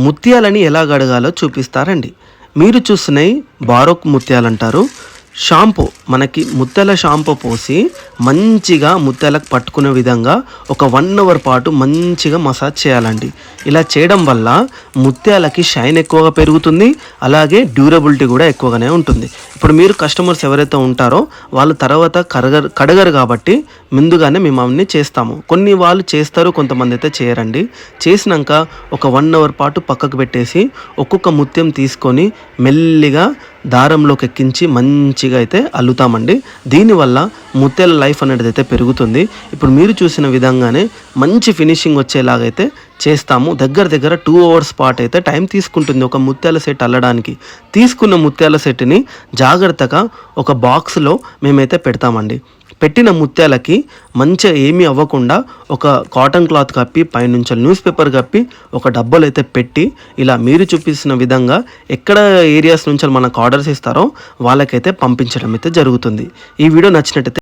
ముత్యాలని ఎలా కడగాలో చూపిస్తారండి. మీరు చూస్తున్నాయి బారోక్ ముత్యాలు అంటారు. షాంపూ, మనకి ముత్యాల షాంపూ పోసి మంచిగా ముత్యాలకు పట్టుకునే విధంగా ఒక 1 అవర్ పాటు మంచిగా మసాజ్ చేయాలండి. ఇలా చేయడం వల్ల ముత్యాలకి షైన్ ఎక్కువగా పెరుగుతుంది, అలాగే డ్యూరబిలిటీ కూడా ఎక్కువగానే ఉంటుంది. ఇప్పుడు మీరు కస్టమర్స్ ఎవరైతే ఉంటారో వాళ్ళు తర్వాత కడగరు కాబట్టి ముందుగానే మేము అవన్నీ చేస్తాము. కొన్ని వాళ్ళు చేస్తారు, కొంతమంది అయితే చేయరండి. చేసినాక ఒక 1 అవర్ పాటు పక్కకు పెట్టేసి ఒక్కొక్క ముత్యం తీసుకొని మెల్లిగా దారంలోకి ఎక్కించి మంచిగా అయితే అల్లుతామండి. దీనివల్ల ముత్యాల లైఫ్ అనేది అయితే పెరుగుతుంది. ఇప్పుడు మీరు చూసిన విధంగానే మంచి ఫినిషింగ్ వచ్చేలాగైతే చేస్తాము. దగ్గర 2 అవర్స్ పాటు అయితే టైం తీసుకుంటుంది ఒక ముత్యాల సెట్ అల్లడానికి. తీసుకున్న ముత్యాల సెట్ని జాగ్రత్తగా ఒక బాక్స్లో మేమైతే పెడతామండి. పెట్టిన ముత్యాలకి మంచిగా ఏమీ అవ్వకుండా ఒక కాటన్ క్లాత్ కప్పి పైనుంచి న్యూస్ పేపర్ కప్పి ఒక డబ్బాలో అయితే పెట్టి ఇలా మీరు చూపిస్తున్న విధంగా ఎక్కడ ఏరియాస్ నుంచి మనకు ఆర్డర్స్ ఇస్తారో వాళ్ళకైతే పంపించడం అయితే జరుగుతుంది. ఈ వీడియో నచ్చినట్టయితే